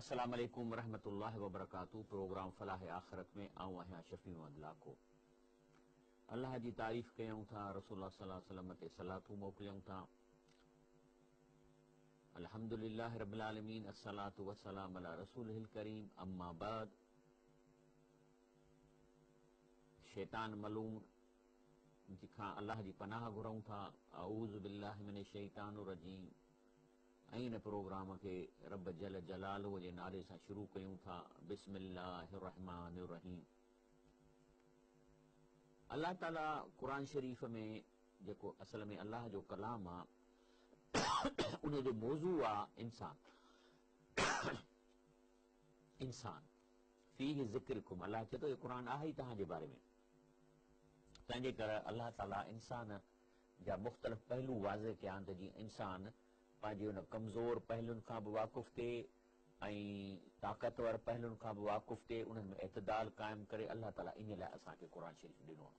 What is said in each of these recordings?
अस्सलाम वालेकुम रहमतुल्लाहि व बरकातहू। प्रोग्राम फलाह आखिरत में आऊं आहियां शफी अहमद लाखो। अल्लाह जी तारीफ़ कयूं था, रसूलुल्लाह सल्लल्लाहु अलैहि वसल्लम ते सलातूं मोकिलियूं था। अल्हम्दुलिल्लाह रब्बिल आलमीन, अस्सलातु वस्सलाम अला रसूलिल करीम, अम्मा बाद। शैतान मलूम जिखां अल्लाह जी पनाह घुरऊं था। अऊज़ु बिल्लाहि मिनश शैतानिर रजीम। ऐं इन प्रोग्राम खे रब जल जलालुहु जे नाले सां शुरू कयूं था। बिस्मिल्लाहिर रहमानिर रहीम। अल्लाह ताला क़ुरान शरीफ़ में जेको असल में अल्लाह जो कलाम आहे, उन जो मौज़ू आहे इंसान। इंसान फ़ीह ज़िक्रुकुम। अल्लाह चए थो इहो क़ुरान आहे ई तव्हांजे बारे में। तंहिंजे करे अल्लाह ताला इंसान जा मुख़्तलिफ़ पहलू वाज़े कया आहिनि त जीअं इंसान पंहिंजे उन कमज़ोर पहलुनि खां बि वाक़ुफ़ु थिए ऐं ताक़तवर पहलुनि खां बि वाक़ुफ़ु थिए, उन्हनि में इतदाल क़ाइमु करे। अल्लाह ताला इन लाइ असांखे क़ुरान शरीफ़ ॾिनो आहे।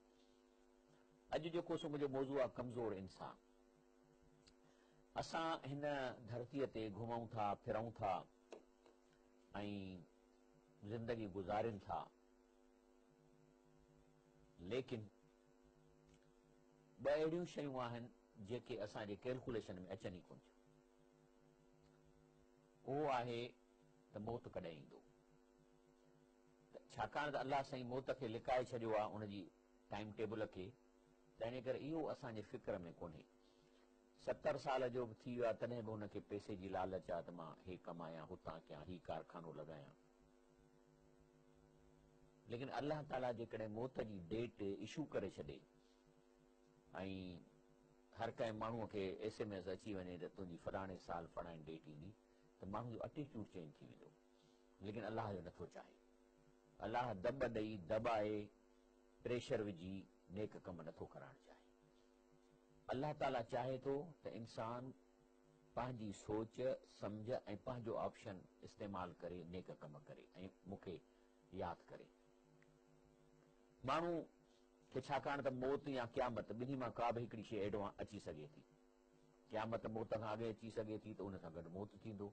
अॼु जेको सो मुंहिंजो मौज़ू आहे कमज़ोर इंसान। असां हिन धरतीअ ते घुमूं था, फिरूं था ऐं ज़िंदगी गुज़ारियूं था, लेकिन ॿ अहिड़ियूं शयूं आहिनि जेके असांजे कैलकुलेशन में अचनि ई कोन थियूं। उहो आहे त मौत कॾहिं ईंदो। छाकाणि त अल्लाह साईं मौत खे लिकाए छॾियो आहे उनजी टाइम टेबल खे, तंहिंजे करे इहो असांजे फ़िक्र में कोन्हे। 70 साल जो बि थी वियो आहे तॾहिं बि हुनखे पैसे जी लालच आहे त मां हे कमायां, हुतां कयां, ही कारखानो लॻायां। लेकिन अल्लाह ताला जेकॾहिं मौत जी डेट इशू करे छॾे ऐं हर कंहिं माण्हूअ खे SMS अची वञे त तुंहिंजी फलाणे साल फलाणी डेट ईंदी, त माण्हू जो एटीट्यूड चेंज थी वेंदो। लेकिन अल्लाह जो नथो चाहे। अल्लाह दॿ ॾेई दॿाए प्रेशर विझी नेक कम नथो कराइणु चाहे। अल्लाह ताला चाहे थो त इंसान पंहिंजी सोच सम्झ ऐं पंहिंजो ऑप्शन इस्तेमालु करे नेक कम करे ऐं मूंखे यादि करे। माण्हू खे छाकाणि त मौत या क़यामत ॿिन्ही मां का बि हिकिड़ी शइ एडवांस अची सघे थी। क़यामत मौत खां अॻु अची सघे थी त उन सां गॾु मौत थींदो,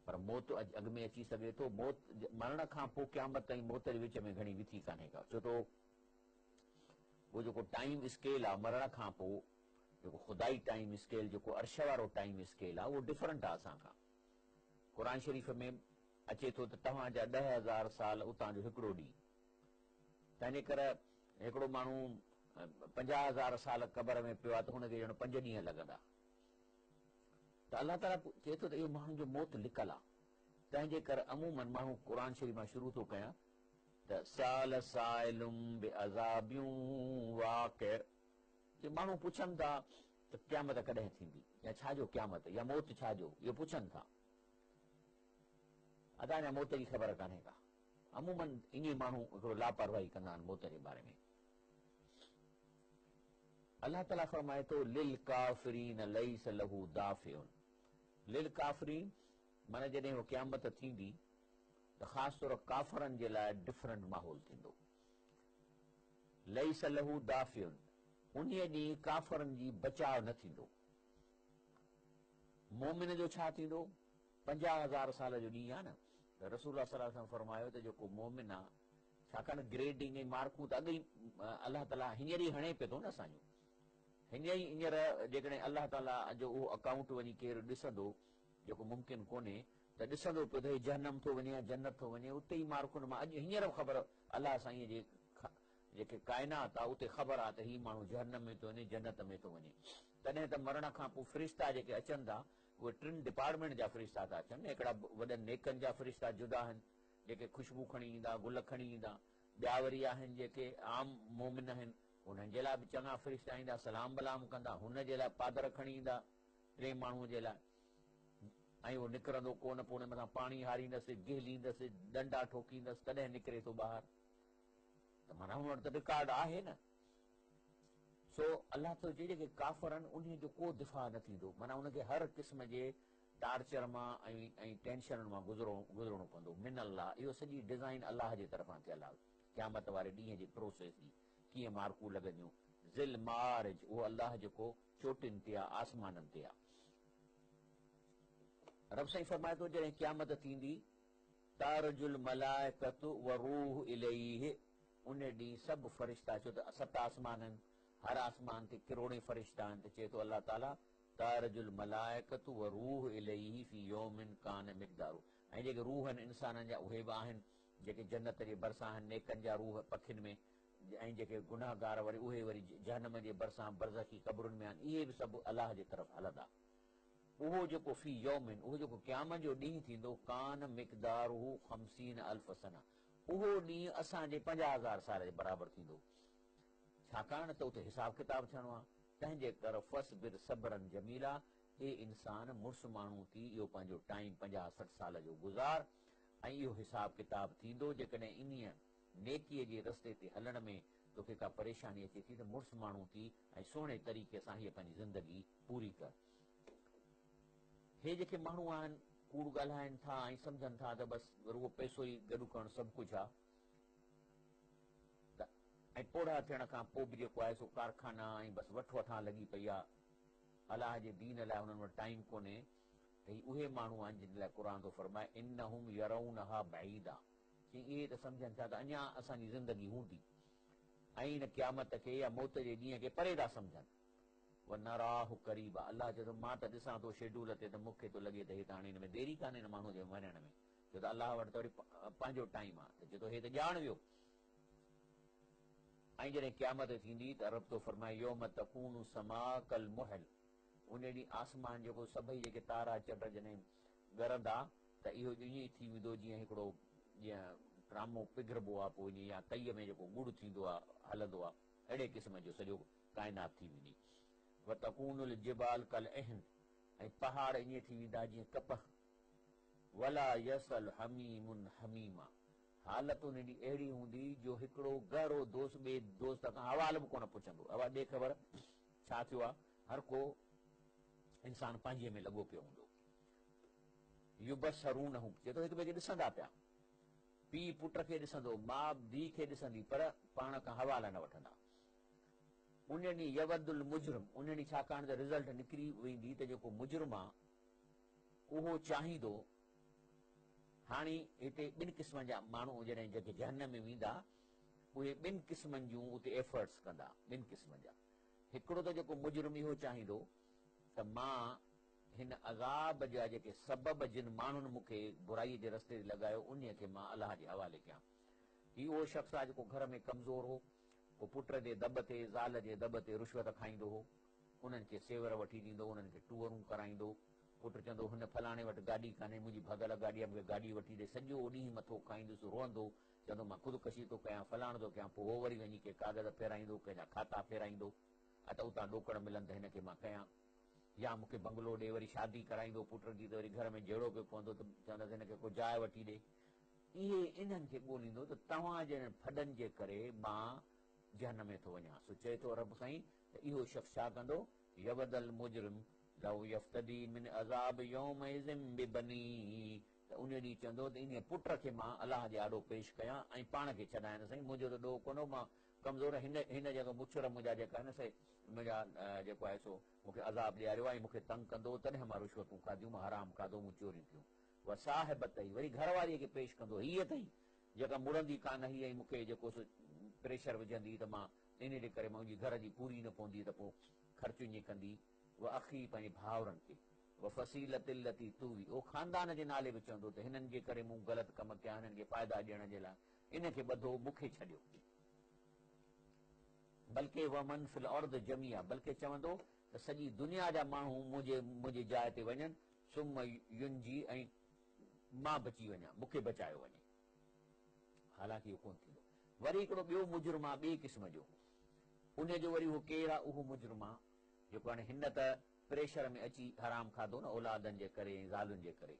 पर मौत अॻु में अची सघे थो। मौत मरण खां पोइ क़यामत ऐं मौत जे विच में घणी विथी कान्हे का, छो तो उहो जेको टाइम स्केल आहे मरण खां पोइ, जेको ख़ुदाई टाइम स्केल, जेको अर्श वारो टाइम स्केल आहे, उहो डिफरेंट आहे असांखां। क़ुरान शरीफ़ में अचे थो त तव्हांजा 10,000 साल उतां जो हिकिड़ो ॾींहुं। तंहिंजे करे हिकिड़ो माण्हू 50,000 साल क़बर में पियो आहे त हुनखे ॼण 5 ॾींहं लॻंदा। त अल्लाह ताला चए थो त इहो माण्हू जो मौत लिकल आहे। तंहिंजे करे अमूमन माण्हू क़ुरान शरीफ़ मां शुरू थो कयां त साल साइलुम बिअज़ाबियूं वाक़िअ। माण्हू पुछनि था त क़यामत कॾहिं थींदी, या छाजो क़यामत, या मौत छाजो, इहो पुछनि था। अञा मौत जी ख़बर कान्हे का। अमूमन ईअं माण्हू हिकिड़ो लापरवाही कंदा आहिनि मौत जे बारे में। अल्लाह ताला फरमाए थो लिल काफ़िरीन लैस लहू दाफ़िउन। लिल काफ़िरीन माना जॾहिं उहा क़यामत थींदी त ख़ासि तौर काफ़रनि जे लाइ डिफरेंट माहौल थींदो। लैस लहू दाफ़िउन, उन ॾींहुं काफ़रनि जी बचाव न थींदो। मोमिन जो छा थींदो? 50,000 साल जो ॾींहुं आहे न, त रसूलुल्लाह सल्लल्लाहु अलैहि वसल्लम फरमायो त जेको मोमिन आहे, छाकाणि ग्रेडिंग ऐं मार्कूं त अॻु ई अल्लाह ताला हींअर ई हणे पियो थो न असांजो। हींअर जेकॾहिं अल्लाह ताला जो उहो अकाउंट वञी केरु ॾिसंदो, जेको मुमकिन कोन्हे, त ॾिसंदो पियो त हे जहन्नम थो वञे या जन्नत थो वञे। उते ई मार्कुनि मां अॼु हींअर ख़बर अल्लाह साईं जे जेके काइनात आहे उते ख़बर आहे त हीउ माण्हू जहन्नम में थो वञे, जन्नत में थो वञे। तॾहिं त मरण खां पोइ फ़रिश्ता जेके अचनि था, उहे 3 डिपार्टमेंट जा फ़रिश्ता था अचनि। हिकिड़ा वॾनि नेकनि जा फ़रिश्ता जुदा आहिनि, जेके ख़ुशबू खणी ईंदा, गुल खणी ईंदा। ॿिया वरी आहिनि जेके आम मोमिन आहिनि, उन्हनि जे लाइ बि चङा फ़रिश्ता ईंदा, सलाम बलाम कंदा। हुन जे लाइ पादर खणी ईंदा 3 माण्हूअ जे लाइ, ऐं उहो निकिरंदो कोन, पोइ हुन मथां पाणी हारींदसि, गिहलींदसि, डंडा ठोकींदसि, तॾहिं निकिरे थो ॿाहिरि। त माना हुन वटि त रिकॉर्ड आहे न। सो अल्लाह थो चए जेके काफ़िर आहिनि उन जो को दिफ़ा न थींदो। माना उनखे हर क़िस्म जे टार्चर मां ऐं टेंशननि मां गुज़रणो पवंदो। मिन अल्लाह, इहो सॼी डिज़ाइन अल्लाह जे तरफ़ां थियल आहे। क़यामत वारे ॾींहं जी प्रोसेस जी कीअं मार्कूं लॻंदियूं। ज़िल मारिज, उहो अल्लाह जेको चोटियुनि ते आहे, आसमाननि ते आहे। रब साईं फरमाए थो जॾहिं क़यामत थींदी तारजुल मलाइकतु व रूह इलैहि, उन ॾींहुं सभु फ़रिश्ता, छो त 7 आसमान आहिनि, हर आसमान ते किरोड़े फ़रिश्ता आहिनि, त चए थो अलाह ताला तारजुल मलाइकतु व रूह इलैहि फी यौमिन कान मिक़दारु। ऐं जेके रूह आहिनि इंसाननि जा उहे बि आहिनि, जेके जन्नत जे भरिसां आहिनि, नेकनि जा रूह पखियुनि में, ऐं जेके गुनाहगार वरी उहे वरी जहन्नम जे भरिसां बरज़खी क़बरुनि में आहिनि, इहे बि सभु अलाह जे तरफ़ हलंदा। उहो जेको फी यौमिन, उहो जेको क़यामत जो ॾींहुं थींदो, कान मिक़दारुहु 50 अल्फ सना, उहो ॾींहुं असांजे 50,000 साल जे बराबरि थींदो। छाकाणि त उते हिसाब किताब थियणो आहे। तंहिंजे करे फस्बिर सबरन जमीला, हे इंसान मुड़ुस माण्हू थी इहो पंहिंजो टाइम 50-60 साल जो गुज़ार, ऐं इहो हिसाब किताब थींदो। जेकॾहिं इन्हीअ नेकीअ जे रस्ते ते हलण में तोखे का परेशानी अचे थी त मुड़ुस माण्हू थी ऐं सुहिणे तरीक़े सां हीअ पंहिंजी ज़िंदगी पूरी कर। हे जेके माण्हू आहिनि कूड़ ॻाल्हाइनि था ऐं सम्झनि था त बसि रुॻो पैसो ई गॾु करणु सभु कुझु आहे, त ऐं पोड़ा थियण खां पोइ बि जेको आहे सो कारखाना ऐं बसि वठ वठां लॻी पई आहे। अलाह जे दीन लाइ हुननि वटि टाइम कोन्हे। त उहे माण्हू आहिनि जिन लाइ क़ुर थो फरमाए इन्नहुम यरौनहा बईदा, चई इहे त सम्झनि था त अञा असांजी ज़िंदगी हूंदी, ऐं हिन क़यामत खे या मौत जे ॾींहं खे परे था सम्झनि। व नराहु करीब आहे, अलाह चए थो मां त ॾिसां थो शेड्यूल ते त मूंखे थो लॻे त हे त हाणे हिन में देरी कान्हे हिन माण्हू जे मरण में, छो त अलाह वटि त वरी पंहिंजो टाइम आहे, त चए थो हे त ॼाण वियो। ऐं जॾहिं क़यामत थींदी त रब थो फरमाए यौम तकूनु समा कल मुहल, उन ॾींहुं आसमान जेको सभई जेके तारा चंड जॾहिं ॻरंदा त इहो ईअं ई थी वेंदो जीअं हिकिड़ो जीअं ड्रामो पिघिरबो आहे पोइ ईअं, या तईअ में जेको गुड़ थींदो आहे हलंदो आहे, अहिड़े क़िस्म जो सॼो काइनात थी वेंदी। व तकूनुल जिबाल कल अहन, ऐं पहाड़ ईअं थी वेंदा जीअं कपह। वला यसल हमीमुन हमीमा, हालत उन ॾींहुं अहिड़ी हूंदी जो हिकिड़ो गहरो दोस्त ॿिए दोस्त खां हवाल बि कोन पुछंदो, हवा ॾे ख़बर छा थियो आहे, हर को इंसान पंहिंजे में लॻो पियो हूंदो। युबसरूनहु, चए थो हिक ॿिए खे ॾिसंदा पिया, पीउ पुट खे ॾिसंदो, माउ धीउ खे ॾिसंदी, पर पाण खां हवाला न वठंदा। उन ॾींहुं यवदुल मुजरिम, उन ॾींहुं छाकाणि त रिज़ल्ट निकिरी वेंदी त जेको मुजरिम आहे उहो चाहींदो। हाणे हिते ॿिनि क़िस्मनि जा माण्हू जॾहिं जेके जहन्नम में वेंदा उहे ॿिनि क़िस्मनि जूं उते एफर्ट्स कंदा, ॿिनि क़िस्मनि जा। हिकिड़ो त जेको मुजरिम इहो चाहींदो त मां हिन अज़ाब जा जेके सबब जिन माण्हुनि मूंखे बुराईअ जे रस्ते ते लॻायो उन खे मां अलाह जे हवाले कयां। हीउ उहो शख़्स आहे जेको घर में कमज़ोर हो, पोइ पुट जे दॿ ते ज़ाल जे दॿ ते रुश्वत खाईंदो हो, उन्हनि खे सेवर वठी ॾींदो, उन्हनि खे टूअरूं कराईंदो। पुटु चवंदो हुन फलाणे वटि गाॾी कान्हे, मुंहिंजी भॻल गाॾी आहे, मूंखे गाॾी वठी ॾे, सॼो ॾींहुं मथो खाईंदुसि, रोअंदो, चवंदो मां ख़ुदि थो कयां, फलाणो थो कयां, पोइ उहो वरी वञी के कागज़ फेराईंदो, कंहिंजा खाता फेराईंदो, त उतां ॾोकड़ मिलनि त हिनखे मां कयां, या मूंखे बंगलो ॾे, वरी शादी कराईंदो पुट जी त वरी घर में जहिड़ो पियो पवंदो त चवंदसि हिनखे को जाइ वठी ॾे। इहे इन्हनि खे ॻोल्हींदो त तव्हां जे फॾनि जे करे मां जहन में थो वञा। सो चए थो रब साईं त इहो शख़्स छा कंदो, यवदल मुजरिम लव यफ्तदी मिन अज़ाब यौमइज़िन बिबनी, त उन ॾींहुं चवंदो त इन पुट खे मां अलाह जे आॾो पेश कयां ऐं पाण खे छॾायां, साईं मुंहिंजो त ॾोह कोन्हो, मां कमज़ोर, हिन जेका मुछर मुंहिंजा जेका आहिनि साईं मुंहिंजा जेको आहे सो मूंखे अज़ाब ॾियारियो आहे, मूंखे तंग कंदो, तॾहिं मां रुश्वतूं खाधियूं, मां हराम खाधो, मूं चोरियूं कयूं। उहा साहिबत अथई, वरी घरवारीअ खे पेश कंदो, हीअ अथई जेका मुड़ंदी कान हुई ऐं मूंखे जेको सो प्रेशर विझंदी त मां इन जे करे मुंहिंजी घर जी पूरी न पवंदी त पोइ ख़र्चु ईअं कंदी। उहा अखी पंहिंजे भाउरनि खे, उहा फसीलत लती तूवी, उहो ख़ानदान जे नाले बि चवंदो त हिननि जे करे मूं ग़लति कम कया, हिननि खे फ़ाइदा ॾियण जे लाइ इनखे ॿधो, मूंखे छॾियो। बल्कि वमन फिल अर्द जमिया, बल्कि चवंदो त सॼी दुनिया जा माण्हू मुंहिंजे जाइ ते वञनि, सुम युनजी, ऐं मां बची वञा, मूंखे बचायो वञे। हालांकि इहो कोन थींदो। वरी हिकिड़ो ॿियो मुजरिम आहे ॿिए क़िस्म जो, उनजो वरी उहो केरु आहे, उहो मुजरिम आहे जेको हाणे हिन त प्रेशर में अची हराम खाधो न औलादनि जे करे, ज़ालुनि जे करे,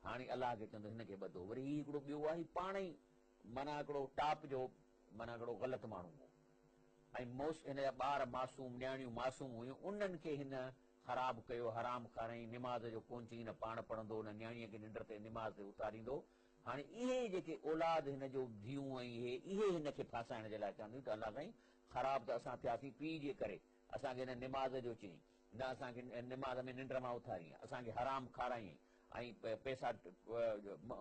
हाणे अलाह खे चवंदो हिनखे ॿधो। वरी हीउ हिकिड़ो ॿियो आहे, पाण ई माना हिकिड़ो टाप जो माना हिकिड़ो ग़लति माण्हू हो, ऐं हिन जा ॿार मासूम, न्याणियूं मासूम हुयूं, उन्हनि खे हिन ख़राब कयो, हराम खाराई, निमाज़ जो कोन चई, न पाण पढ़ंदो, न न्याणीअ खे निंड ते निमाज़ ते उतारींदो। हाणे इहे जेके औलाद हिन जो धीअूं ऐं इहे हिनखे फासाइण जे लाइ चवंदियूं त अलाह साईं ख़राब त असां थियासीं पीउ जे करे, असांखे हिन निमाज़ जो चई, न असांखे निमाज़ में निंड मां उथारीं, असांखे हराम खाराईं, ऐं पैसा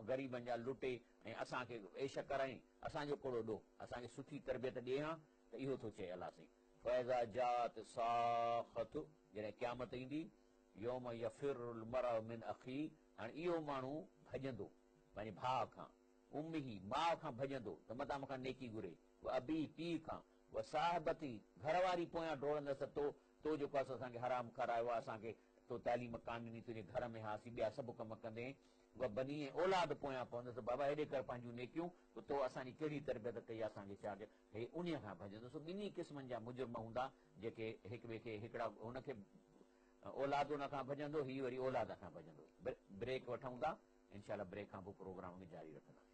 ग़रीबनि जा लुटे ऐं असांखे ऐश कराई, असांजो कोड़ो ॾो, असांखे सुठी तरबियत ॾे हा, त इहो थो चए अलाह साईं। फैज़ा जात साख़त, जॾहिं क़यामत ईंदी, यौम यफिरुल मरउ मिन अखी, हाणे इहो माण्हू भॼंदो पंहिंजे भाउ खां, उम्मी माउ खां भॼंदो त मतां मूंखां नेकी घुरे, अबी पीउ खां, व साहिबती घर वारी पोयां डोड़ंदसि, तो जेको आहे असांखे हराम करायो आहे, असांखे तो तालीम कान ॾिनी, तुंहिंजे घर में हासीं, ॿिया सभु कम कंदे, उहा बनी ऐं औलाद पोयां पवंदसि, बाबा हेॾे कर पंहिंजूं नेकियूं, तो असांजी कहिड़ी तरबियत कई आहे, असांखे छा कयो, हे उन खां भॼंदुसि। ॿिन्ही क़िस्मनि जा मुजुर्म हूंदा जेके हिक ॿिए खे हिकिड़ा हुनखे औलाद हुन खां भॼंदो, हीअ वरी औलाद खां भॼंदो। ब्रेक वठूं था, इनशाला ब्रेक खां पोइ प्रोग्राम में जारी रखंदासीं।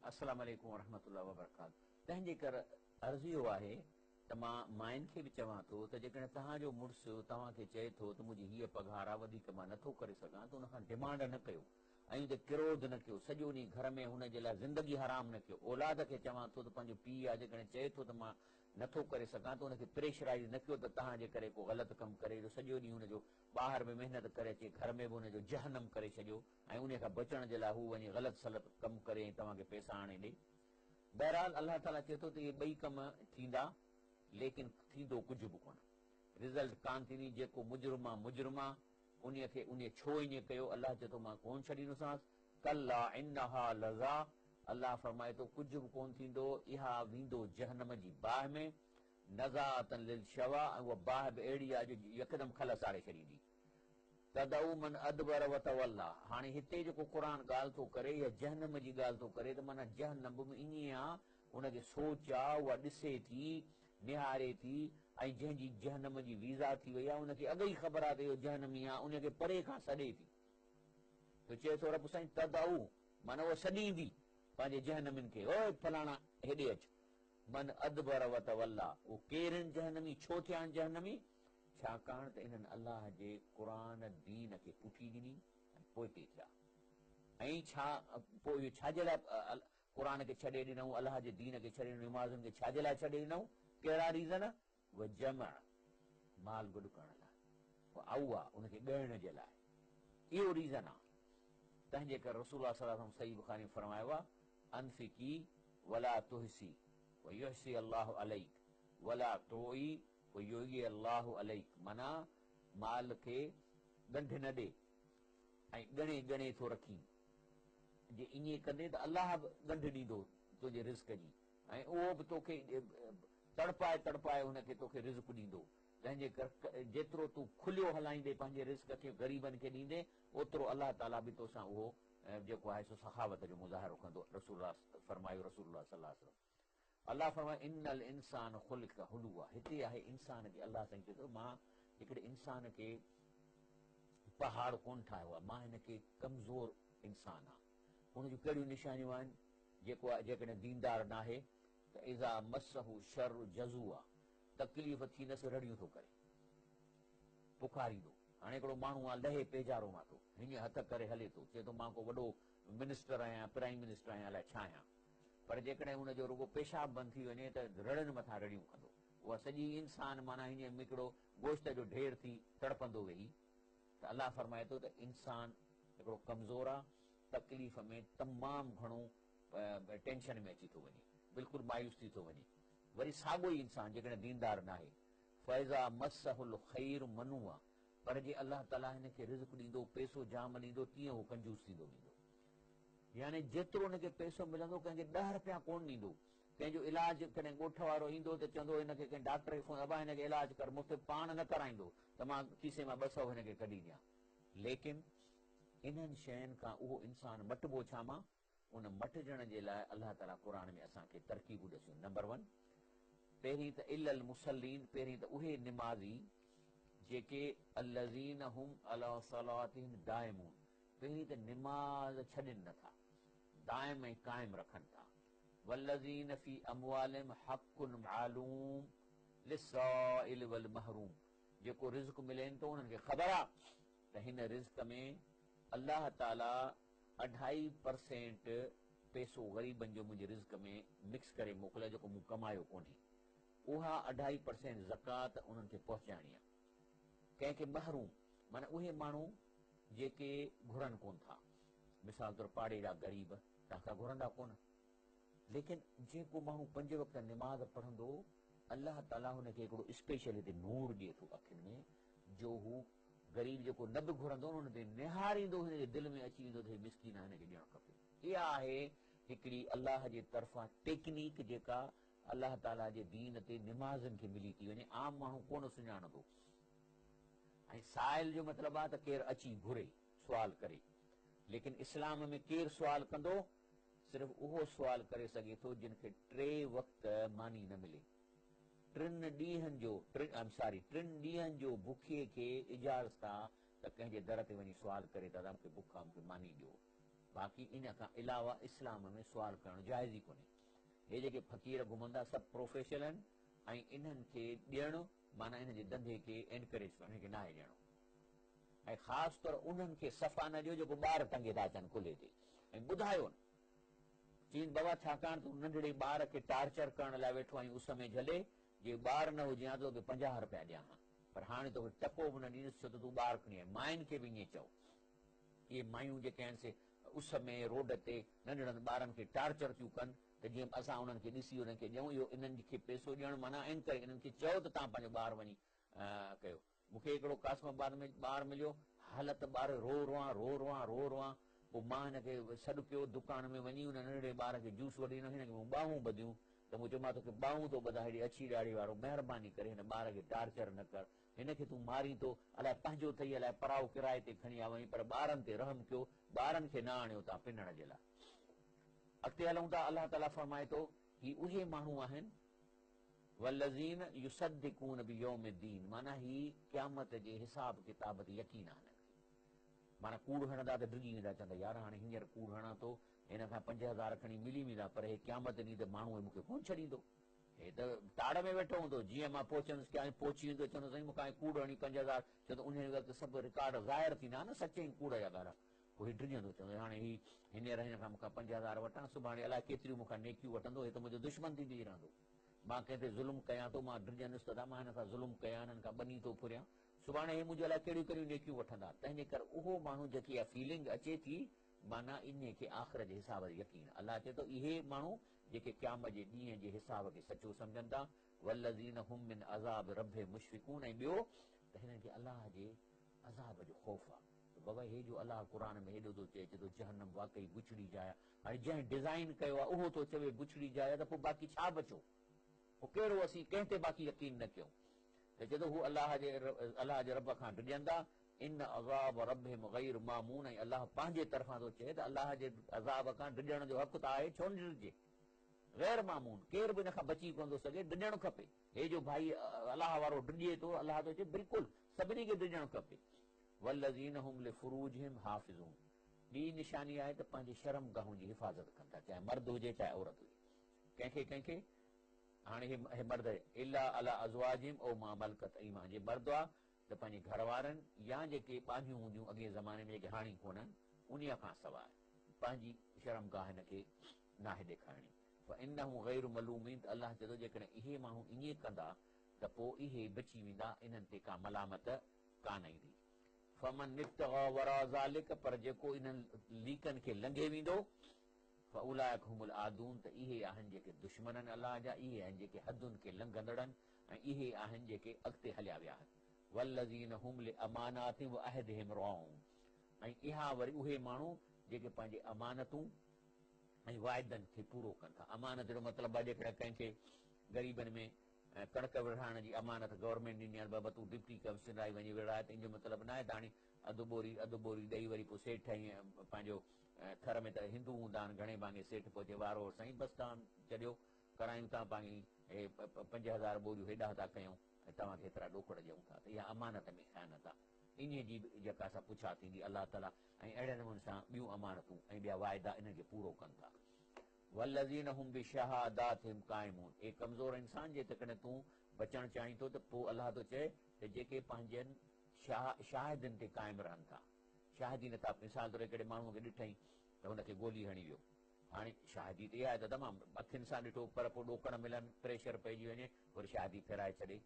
अस्सलाम वालेकुम वरहमतुल्लाहि वबरकातुहू। तंहिंजे करे अर्ज़ु इहो आहे त मां मायुनि खे बि चवां थो त जेकॾहिं तव्हांजो मुड़ुसु तव्हांखे चए थो त मुंहिंजी हीअ पघार आहे, वधीक मां नथो करे सघां, त हुनखां डिमांड न कयो ऐं क्रोध न कयो, सॼो ॾींहुं घर में हुनजे लाइ ज़िंदगी हराम न कयो। औलाद खे चवां थो त पंहिंजो पीउ आहे, जेकॾहिं चए थो त मां नथो करे सघां, त हुनखे प्रेशराइज़ न कयो त तव्हांजे करे को ग़लति कमु करे, सॼो ॾींहुं हुनजो ॿाहिरि में महिनत करे अचे, घर में बि हुनजो जहनम करे छॾियो ऐं उन खां बचण जे लाइ हू वञी ग़लति सलत कमु करे ऐं तव्हांखे पैसा आणे ॾे। बहरहाल अलाह ताला चए थो त इहे ॿई कम थींदा, लेकिन थींदो कुझु बि कोन, रिज़ल्ट कान थींदी। जेको मुजरिम आहे मुजरिम आहे, उन खे उन छो ईअं कयो, अलाह चए थो मां कोन छॾींदोसांसि। कल्ला इन्नहा लज़ा, अलाह फरमाए थो कुझु बि कोन थींदो, इहा वेंदो जहनम जी बाहि में, नज़ाअतन लिल शवा, ऐं उहा बाहि बि अहिड़ी आहे जो यकदमि खल साड़े छॾींदी। तदऊ मन अदबर वतवल्ला, हाणे हिते जेको क़ुर ॻाल्हि थो करे या जहनम जी ॻाल्हि थो करे, त माना जहनम बि ईअं आहे, उनखे सोच आहे, उहा ॾिसे थी, निहारे थी, ऐं जंहिंजी जहनम जी वीज़ा थी वई आहे उनखे अॻ ई ख़बर आहे त इहो जहनमी आहे, उनखे परे खां सॾे थी। त चए थो रब साईं तदऊ, माना उहा सॾींदी पंहिंजे जहनमिन खे, ओए फलाणा हेॾे अच। मन अदबर वतवल्ला, उहो केरु आहिनि जहनमी, छो थिया आहिनि जहनमी? छाकाणि त इन्हनि अलाह जे क़ुर दीन खे पुठी ॾिनी ऐं पोइते थिया। ऐं छा पोइ इहो छाजे लाइ क़ुर खे छॾे ॾिनऊं, अलाह जे दीन खे छॾे ॾिनऊं, निमाज़ुनि खे छाजे लाइ छॾे ॾिनऊं, कहिड़ा रीज़न? उहा जमा, माल गॾु करण लाइ, उहा उनखे ॻणण जे लाइ, इहो रीज़न आहे। तंहिंजे करे रसूलुल्लाह सल्लल्लाहु अलैहि वसल्लम सही बुखारी में फरमायो आहे, अनफिकी वला तुहसी वयुहसी अल्लाहु अलैक वला तोई वयुही अल्लाहु अलैक, माना माल खे ॻंढ न ॾे ऐं ॻणे ॻणे थो रखी, जे ईअं कंदे त अलाह बि ॻंढ ॾींदो तुंहिंजे रिज़्क जी, ऐं उहो बि तोखे तड़पाए तड़पाए हुनखे तोखे रिज़्क ॾींदो। तंहिंजे करे जेतिरो तूं खुलियो हलाईंदे पंहिंजे रिज़्क खे ग़रीबनि खे ॾींदे, ओतिरो अलाह ताला बि तोसां उहो जेको आहे सो सखावत जो मुज़ाहिरो कंदो। रसूलुल्लाह फरमायो, रसूलुल्लाह सल्लल्लाहु अलैहि वसल्लम, अलाह फरमाए इन्नल इंसान खुलिक़ हुलुआ, हिते आहे इंसान खे अलाह साईं चए थो मां हिकिड़े इंसान खे पहाड़ कोन ठाहियो आहे, मां हिनखे कमज़ोर इंसान आहे। हुनजूं कहिड़ियूं निशानियूं आहिनि? जेको आहे जेकॾहिं दीनदार न आहे त इज़ा मसहू शर जज़ू आहे, तकलीफ़ थींदसि रड़ियूं थो करे, पुकारींदो। हाणे हिकिड़ो माण्हू आहे लहे पेजारो मां थो, हीअं हथ करे हले थो, चए थो मां को वॾो मिनिस्टर आहियां, प्राइम मिनिस्टर आहियां, अलाए छा आहियां, पर जेकॾहिं हुनजो रुगो पेशाब बंदि थी वञे त रड़नि मथां रड़ियूं कंदो। उहा सॼी इंसान माना हीअं हिकिड़ो गोश्त जो ढेर थी तड़पंदो वेही। त अलाह फरमाए थो त इंसान हिकिड़ो कमज़ोर आहे, तकलीफ़ में तमामु घणो टेंशन में अची थो वञे, बिल्कुलु मायूस थी थो वञे। वरी साॻियो ई इंसान जेकॾहिं दीनदार न आहे, फैज़ा मसहुल ख़ैर मनू आहे, पर जे अलाह ताला हिनखे रिज़्क ॾींदो, पैसो जाम ॾींदो, तीअं उहो कंजूस थींदो वेंदो। यानी जेतिरो हुनखे पैसो मिलंदो, कंहिंखे 10 रुपया कोन ॾींदो। कंहिंजो इलाज कॾहिं ॻोठ वारो ईंदो त चवंदो हिनखे कंहिं डॉक्टर खे फोन, अबा हिनखे इलाज कर, मूंखे पाण न कराईंदो त मां खीसे मां 200 हिनखे कढी ॾियां। लेकिन इन्हनि शयुनि खां उहो इंसान मटिबो छा मां? उन मटिजण जे लाइ अलाह ताला क़ुर में असांखे तरकीबूं ॾसियूं। नंबर 1, पहिरीं त इल्लल मुसल्लीन, पहिरीं त उहे निमाज़ी जेके अल्लज़ीन हुम अला सलातिहिम दाइमून, पहिरीं त निमाज़ छॾनि नथा, दाइम ऐं क़ाइम रखनि था। वल्लज़ीन फी अमवालिहिम हक़्क़ुन मालूम, लिस्साइल वल महरूम, जेको रिज़्क़ मिलेनि थो उन्हनि खे ख़बर आहे त हिन रिज़्क़ में अलाह ताला 2.5% पैसो ग़रीबनि जो मुंहिंजे रिज़्क़ में मिक्स करे मोकिलियो, जेको मूं कमायो कोन्हे। उहा 2.5% ज़कात उन्हनि खे पहुचाइणी आहे। कंहिंखे महरूम माना उहे माण्हू जेके घुरनि कोन था, मिसाल तौरु पाड़े जा ग़रीब तव्हांखां घुरंदा कोन, लेकिन जेको माण्हू 5 वक़्त निमाज़ पढ़ंदो, अलाह ताला हुनखे हिकिड़ो स्पेशल हिते नूर ॾिए थो अखियुनि में, जो हू ग़रीब जेको न बि घुरंदो हुन ते निहारींदो, हिनजे दिलि में अची वेंदो त मिसकीन आहे, हिनखे ॾियणु खपे। इहा आहे हिकिड़ी अलाह जे तरफ़ां टेक्निक जेका अलाह ताला जे दीन ते निमाज़नि खे मिली थी वञे, आम माण्हू कोन सुञाणंदो। ऐं साइल जो मतिलबु आहे त केरु अची घुरे सुवाल करे, लेकिन इस्लाम में केरु सुवाल कंदो, सिर्फ़ु उहो सुवाल करे सघे थो जिन खे 3 वक़्त मानी न मिले। 3 ॾींहंनि जो बुखे खे इजाज़त आहे त कंहिंजे दर ते वञी सुवाल करे त मूंखे बुख आहे, मूंखे मानी ॾियो। बाक़ी इन खां अलावा इस्लाम में सुवाल करणु जाइज़ ई कोन्हे। हे जेके फ़क़ीर घुमंदा सभु प्रोफेशनल आहिनि, ऐं इन्हनि खे ॾियणु माना इन जे धंधे खे एनकरेज करणु, हिनखे नाहे ॾियणो। ऐं ख़ासि तौरु उन्हनि खे सफ़ा न ॾियो जेको ॿार टंगे था अचनि कुल्हे ते, ऐं ॿुधायो न चीन बाबा छाकाणि तूं नंढड़े ॿार खे टार्चर करण लाइ वेठो आहीं उस में झले, जे ॿार न हुजे हा त तोखे 50 रुपया ॾियां हा, पर हाणे तोखे टको बि न ॾींदुसि छो त तूं ॿार खणी आई। मायुनि खे बि ईअं चओ, इहे मायूं जेके आहिनि से उस में रोड ते नंढड़नि ॿारनि खे टार्चर थियूं कनि, त जीअं असां उन्हनि खे ॾिसी उन्हनि खे ॾियूं, इहो इन्हनि खे पैसो ॾियणु माना आहिनि करे इन्हनि खे चओ त तव्हां पंहिंजो ॿारु वञी कयो। मूंखे हिकिड़ो कासमाबाद में ॿारु मिलियो, हालत ॿार रो रोआं, पोइ मां हिनखे सॾु कयो दुकान में वञी, हुन नंढड़े ॿार खे जूस वठी ॾिनो, हिनखे मूं ॿाहूं ॿधियूं, त मूं चयो मां तोखे ॿाहूं थो ॿधां, हेॾी अछी ॾाढ़ी वारो, महिरबानी करे हिन ॿार खे टार्चर न कर, हिनखे तूं मारी थो, अलाए पंहिंजो अथई अलाए पराओ किराए ते खणी आ वञी, पर ॿारनि ते रहम कयो, ॿारनि खे न आणियो तव्हां पिनण जे लाइ। अॻिते हलूं था, अलाह ताला फरमाए थो ही उहे माण्हू आहिनि वल्लज़ीन युसद्दिकून बियौमिद्दीन, माना ही क़यामत जे हिसाब किताब ते यकीन आहे। माना कूड़ हणंदा त डिॼी वेंदा, चवंदा यार हाणे हींअर कूड़ हणां थो, हिन खां 5,000 खणी मिली वेंदा, पर हे क़यामत ॾींहुं त माण्हू मूंखे कोन छॾींदो, हे त ताड़ में वेठो हूंदो, जीअं मां पहुचंदुसि क्या पहुची वेंदो, चवंदो साईं मूंखां कूड़ हणी 5,000, छो त उन वक़्तु सभु रिकॉर्ड ज़ाहिर थींदा न सचे कूड़ जा ॻाल्हि, पोइ हीउ डिॼंदो, चवंदो हाणे हींअर हिन खां मूंखां 5,000 वठां, सुभाणे अलाए केतिरियूं मूंखां नेकियूं वठंदो, हे त मुंहिंजो दुश्मन थींदी रहंदो, मां कंहिं ते ज़ुल्म कयां थो, मां डिॼंदुसि त मां हिन सां ज़ुल्म कयां, हिननि खां ॿनी थो फुरियां, सुभाणे हे मुंहिंजे लाइ कहिड़ियूं कहिड़ियूं नेकियूं वठंदा। तंहिंजे करे उहो माण्हू जेकी इहा फीलिंग अचे थी, माना इन खे आख़िर जे हिसाब जो यकीन, अलाह चए थो इहे माण्हू जेके क़यामत जे ॾींहं जे हिसाब खे सचो सम्झनि था, वल्लज़ीन हुम मिन अज़ाब रब्बिहिम मुश्फ़िकून, ऐं ॿियो त हिननि खे अलाह जे अज़ाब जो ख़ौफ़ आहे। बाबा हे जो अलाह क़ुर में हेॾो थो चए, चए थो जहन्नम वाक़ई बुछड़ी जाइ, हाणे जंहिं डिज़ाइन कयो आहे उहो थो चवे बुछड़ी जाइ, त पोइ बाक़ी छा बचो, पोइ कहिड़ो असीं कंहिं ते बाक़ी यकीन न कयूं। त चए थो हू अलाह जे रब खां डिॼंदा, इन अज़ाब रब्बिहिम गैर मामून, ऐं अलाह पंहिंजे तरफ़ां थो चए त अलाह जे अज़ाब खां डिॼण जो हक़ त आहे, छो न डिॼे, गैर मामून, केर बि हिन खां बची कोन थो सघे, डिॼणु खपे। हे जो भाई अलाह वारो डिॼे थो, अलाह थो चए बिल्कुलु सभिनी खे डिॼणु खपे। वल्लज़ीन हुम लिफ़ुरूजिहिम हाफ़िज़ून, ॿी निशानी आहे त पंहिंजे शर्मगाहूं जी हिफ़ाज़त कंदा, चाहे मर्द हुजे चाहे औरत हुजे, कंहिंखे हाणे हे मर्द इल्ला अला अज़वाजिहिम औ मा मलकत ईमान, जे मर्द आहे त पंहिंजे घर वारनि या जेके ॿाहियूं हूंदियूं अॻे ज़माने में जेके हाणे कोन्हनि, उन खां सवाइ पंहिंजी शर्मगाह हिनखे नाहे ॾेखारणी। इन्नहुम गैर मलूमीन, त अलाह चए थो जेकॾहिं इहे माण्हू ईअं कंदा त पोइ इहे बची वेंदा, इन्हनि ते का मलामत कान ईंदी। फमन इब्तग़ा वरा ज़ालिक, पर जेको इन्हनि लीकनि खे लंघे वेंदो, फउलाइक हुमुल आदून, त इहे आहिनि जेके दुश्मन आहिनि अलाह जा, इहे आहिनि जेके हदुनि खे लंघंदड़ आहिनि, ऐं इहे आहिनि जेके अॻिते हलिया विया आहिनि। वल्लज़ीन हुम लिअमानातिहिम व अहदिहिम राऊन, ऐं इहा वरी उहे माण्हू जेके पंहिंजे अमानतूं ऐं वाइदनि खे पूरो कनि था। अमानत जो मतिलबु आहे जेकॾहिं कंहिंखे ग़रीबनि में कणिक विढ़ाइण जी अमानत गवर्नमेंट ॾिनी आहे, बाबा तूं डिप्टी कमिश्नर वञी विढ़ाए, त इन जो मतिलबु न आहे त हाणे अधु बोरी ॾेई वरी पोइ सेठ ऐं पंहिंजो थर में त हिंदू हूंदा आहिनि घणे भाङे, सेठ पहुचे वारो साईं बसि तव्हां चढ़ियो करायूं था पंहिंजी, हे 5,000 बोरियूं हेॾा था कयूं ऐं तव्हांखे हेतिरा ॾोकड़ ॾियूं था, त इहा अमानत में ख़यानत आहे। इन जी बि जेका असां पुछा थींदी अलाह ताला, ऐं अहिड़े नमूने सां ॿियूं अमानतूं ऐं ॿिया वाइदा इन्हनि खे पूरो कनि था। वल्लज़ीन हुम बिशहादातिहिम क़ाइमून। ए कमज़ोर इंसान जेकॾहिं तूं बचणु चाहीं थो त पोइ अलाह थो चए त जेके पंहिंजनि शाहिदनि ते क़ाइमु रहनि था, शाहिदी नथा। मिसाल तौर हिकिड़े माण्हूअ खे ॾिठईं त हुनखे गोली हणी वियो। हाणे शाहिदी त इहा आहे त तमामु अखियुनि सां ॾिठो पर पोइ ॾोकण मिलनि, प्रेशर पइजी वञे, वरी शाहिदी फेराए छॾे।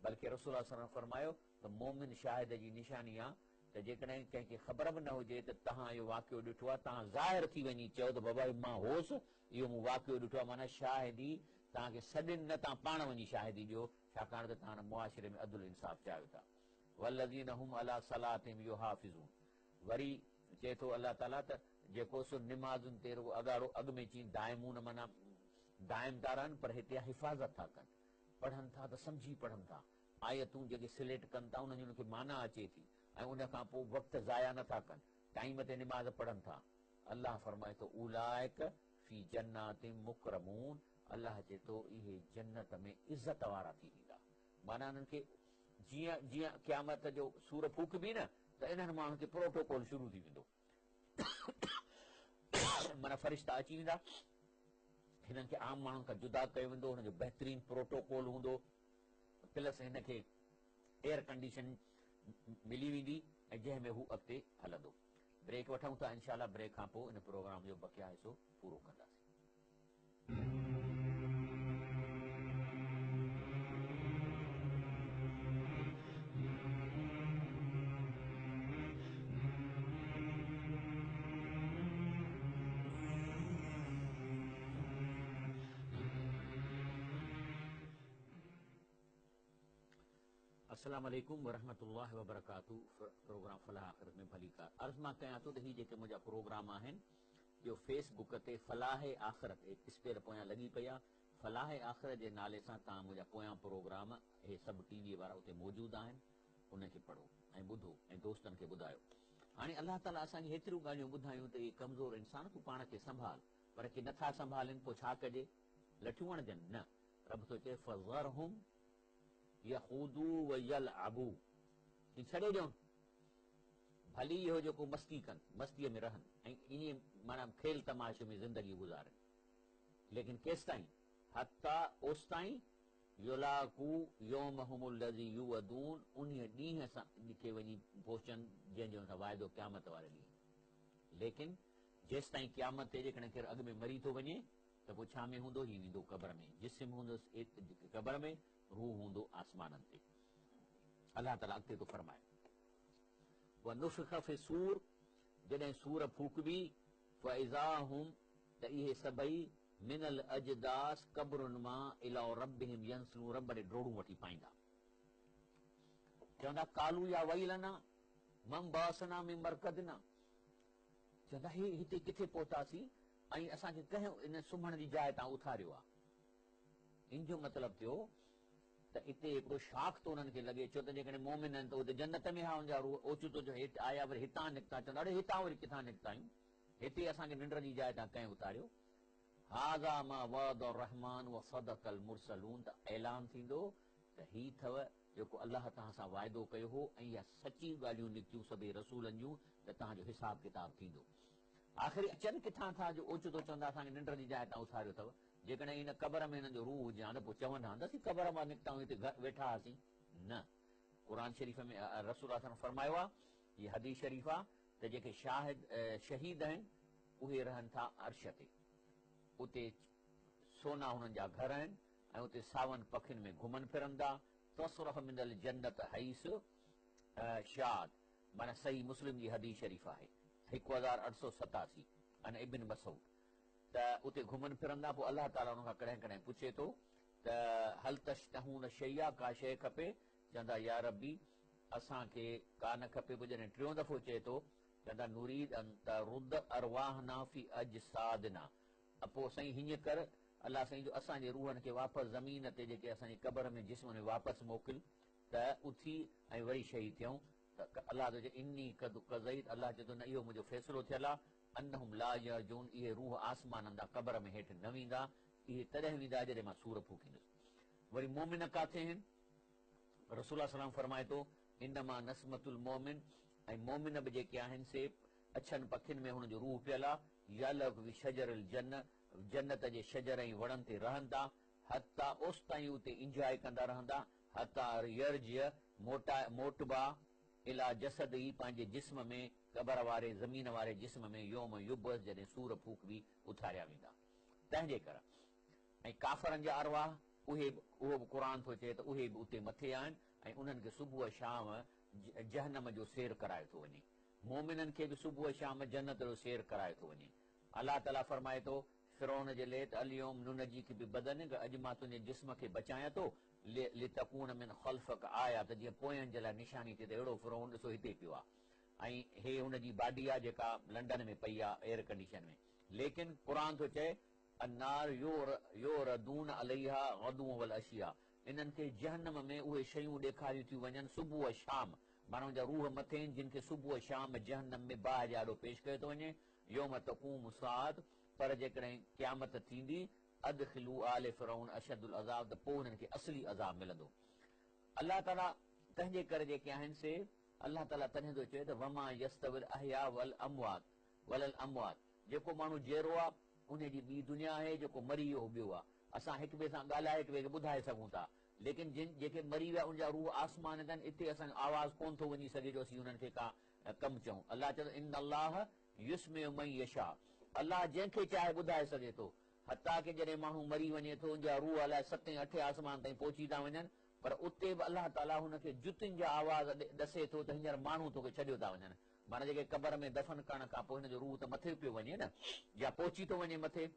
बल्कि रसूल सल्लल्लाहु अलैहि वसल्लम फरमायो त मोमिन शाहिद जी निशानी आहे त जेकॾहिं कंहिंखे ख़बर बि न हुजे त तव्हां इहो वाक़ियो ॾिठो आहे, तव्हां ज़ाहिर थी वञी चयो त बाबा मां होसि, इहो मूं वाक़ियो ॾिठो आहे, माना शाहिदी तव्हांखे सॾनि न, तव्हां पाण वञी शाहिदी ॾियो, छाकाणि त तव्हां मुआशिरे में अदल इंसाफ़ चाहियो था। वल्लज़ीन हुम अला सलातिहिम युहाफ़िज़ून। वरी चए थो अलाह ताला त जेको सो निमाज़ुनि ते रुॻो अॻाड़ो अॻु में चई दाइमून, माना दाइम था रहनि, पर हिते हिफ़ाज़त था कनि, पढ़नि था त सम्झी पढ़नि था, आयतूं जेके सिलेक्ट कनि था उन्हनि जी उनखे माना अचे थी, ऐं उन खां पोइ वक़्तु ज़ाया नथा कनि, टाइम ते निमाज़ पढ़नि था। अलाह फरमाए थो उलाइक फी जन्नातिन मुकरमून। अलाह चए थो इहे जन्नत में इज़त वारा थी वेंदा। माना हिननि खे जीअं जीअं क़यामत जो सूर फूकबी न त इन्हनि माण्हुनि खे प्रोटोकॉल शुरू थी वेंदो। माना फरिश्ता अची वेंदा, हिननि खे आम माण्हुनि खां जुदा कयो वेंदो, हुनजो बहितरीन प्रोटोकॉल हूंदो, प्लस हिनखे एयर कंडीशन मिली वेंदी ऐं जंहिंमें हू अॻिते हलंदो। ब्रेक वठूं था, इंशाअल्लाह ब्रेक खां पोइ इन प्रोग्राम जो बक़िया हिसो पूरो कंदासीं। अस्सलाम वालेकुम वरहमतुल्लाहि वबरकातुहू। प्रोग्राम फलाह आख़िरत में भली कार अर्ज़ मां कयां थो त हीअ जेके मुंहिंजा प्रोग्राम आहिनि इहो फेसबुक ते फलाह आख़िरत स्पेर पोयां लॻी पई आहे, फलाह आख़िरत जे नाले सां तव्हां मुंहिंजा पोयां प्रोग्राम इहे सभु टीवीअ वारा उते मौजूदु आहिनि, उनखे पढ़ो ऐं ॿुधो ऐं दोस्तनि खे ॿुधायो। हाणे अलाह ताला असांखे हेतिरियूं ॻाल्हियूं ॿुधायूं त इहे कमज़ोर इंसान तूं पाण खे संभाल, पर की नथा संभालनि, पोइ छा कजे, लठियूं हणजनि न। रब थो चए फज़रहुम यख़ूदू व यलअबू, छॾे ॾियो, भली इहो जेको मस्ती कनि, मस्तीअ में रहनि ऐं ईअं माना खेल तमाशे में ज़िंदगी गुज़ारनि, लेकिन केसि ताईं, हता ओसि ताईं युलाकू यौमहुमुल्लज़ी युअदून, उन ॾींहं सां खे वञी पहुचनि जंहिंजो सां वाइदो क़यामत वारे ॾींहुं। लेकिन जेसि ताईं क़यामत ते जेकॾहिं केरु अॻु में मरी थो वञे त पोइ छा में हूंदो, हीउ वेंदो क़बर में, जिस्म हूंदुसि क़बर में, रूह हूंदो आसमाननि ते। अलाह ताला अॻिते थो फरमाए वनुफ़िख़ फ़ी सूर, जॾहिं सूर फूकबी, फ़इज़ा हुम, त इहे सभई मिनल अजदास, क़ब्रुनि मां इला रब्बिहिम यंसिलून, रब ॾे ड्रोड़ूं वठी पाईंदा। चवंदा कालू या वईलना मम बासना में मरकदना, चवंदा हे हिते किथे पहुतासीं ऐं असांखे कंहिं इन सुम्हण जी जाइ तां उथारियो आहे। इन जो मतिलबु थियो त हिते हिकिड़ो शाख थो उन्हनि खे लॻे, छो त जेकॾहिं मोमिन आहिनि त उते जन्नत में हा हुनजा रूह, ओचितो जो हेठि आया वरी हितां निकिता, चवंदा अड़े हितां वरी किथां निकिता आहियूं, हिते असांखे निंड जी जाइ तां कंहिं उतारियो। हाज़ा मा वअद रहमान व सदक़ल मुरसलून, त ऐलान थींदो त ही अथव जेको अलाह तव्हां सां वाइदो कयो हो, ऐं इहा सची ॻाल्हियूं निकितियूं सभई रसूलनि जूं त तव्हांजो हिसाब किताब थींदो। आख़िरी अचनि किथां था जो ओचितो चवंदा असांखे निंड जी जाइ तां उथारियो अथव। जेकॾहिं हिन क़बर में हिननि जो रूह हुजे हा त पोइ चवंदा हूंदासीं क़बर मां निकिता आहियूं, हिते वेठा हुआसीं। न, क़ुर शरीफ़ में रसूल फरमायो आहे, हीअ हदीस शरीफ़ आहे त जेके शहीद आहिनि उहे रहनि था अर्श ते, उते सोना हुननि जा घर आहिनि ऐं उते सावन पखियुनि में घुमनि फिरनि था। तसरफ़ मिनल जन्नत हईस शाद, माना सही मुस्लिम जी हदीस शरीफ़ आहे 1887 अने इब्न मसूद, त उते घुमनि फिरंदा। पोइ अलाह ताला हुन खां कॾहिं कॾहिं पुछे थो त हल तशतहून शैया, का शइ खपे, चवंदा या रबी असांखे का न खपे। पोइ जॾहिं टियों दफ़ो चए थो चवंदा नुरीद अन तरुद अरवाहना फी अजसादना, पोइ साईं हीअं कर अलाह साईं जो असांजे रूहनि खे वापसि ज़मीन ते जेके असांजी क़बर में जिस्म में वापसि मोकिल त उथी ऐं वरी शहीद थियूं। त अलाह थो चए इन्नी कद कज़ईत, अलाह चए थो न इहो मुंहिंजो फ़ैसिलो थियल आहे, अनहुम ला यरजून, इहे रूह आसमाननि जा क़बर में हेठि न वेंदा, इहे तॾहिं वेंदा जॾहिं मां सूर फूकींदुसि। वरी मोमिन काथे आहिनि, रसूल सलाम फरमाए थो इन्नमा नस्मतुल मोमिन, ऐं मोमिन बि जेके आहिनि से अछनि पखियुनि में हुनजो रूह पियल आहे, यलग शजरुल जन्न, जन्नत जे शजर ऐं वणनि ते रहंदा, हता ओस ताईं उते इंजॉय कंदा रहंदा, हता यर्ज मोटबा इला जसद ई पंहिंजे जिस्म में, क़बर वारे ज़मीन वारे जिस्म में, योम युबस जॾहिं सूर फूक बि उथारिया वेंदा। तंहिंजे करे ऐं काफ़रनि जा अरवाह उहो बि क़ुर थो चए त उहे बि उते मथे आहिनि ऐं उन्हनि खे सुबुह शाम जहनम जो सेर कराए थो वञे। मोमिननि खे बि सुबुह शाम जन्नत जो सेर कराए थो वञे। अलाह ताला फरमाए थो फिरौन जे ले त अलियोम नुनजी खे बि बदन, अॼु मां तुंहिंजे जिस्म खे बचायां थो, लितकून मिन ख़ल्फ़क आया, त जीअं पोयनि जे लाइ निशानी थिए त अहिड़ो फिरौन ॾिसो हिते पियो आहे। ऐं हे हुनजी बाडी आहे जेका लंडन में पई आहे एयर कंडीशन में। लेकिन क़ुर थो चए अन्नार योरदून अलैहा गदुव वल अशिया, इन्हनि खे जहन्नम में उहे शयूं ॾेखारियूं थियूं वञनि सुबुह शाम, माण्हुनि जा रूह मथे आहिनि जिन खे सुबुह शाम जहन्नम में बाहि जाॾो पेश कयो थो वञे। योम तक़ूम सात, पर जेकॾहिं क़यामत थींदी अदखिलू आले फिरौन अशदुल अज़ाब, त पोइ हुननि खे असली अज़ाब मिलंदो। अलाह ताला तंहिंजे करे जेके आहिनि से अलाह ताला तॾहिं थो चए त वमा यस्तविल अहया वल अमवात, जेको माण्हू जहिड़ो आहे उनजी ॿी दुनिया आहे, जेको मरी वियो ॿियो आहे। असां हिक ॿिए सां ॻाल्हाए हिक ॿिए खे ॿुधाए सघूं था, लेकिन जेके मरी विया उनजा रूह आसमान अथनि, इते असांजो आवाज़ कोन थो वञी सघे जो असीं हुननि खे का कमु चऊं। अलाह चए थो इन अलाह युस्मिउ मन यशा, अलाह जंहिंखे चाहे ॿुधाए सघे थो। हता की जॾहिं माण्हू मरी वञे थो उनजा रूह अलाए 7 8 आसमान ताईं पहुची था वञनि, पर उते बि अलाह ताला हुनखे जुतियुनि जा आवाज़ ॾसे थो त हींअर माण्हू तोखे छॾियो था वञनि। माना जेके क़बर में दफ़न करण खां पोइ हिनजो रूह त मथे पियो वञे न, या पहुची थो वञे मथे।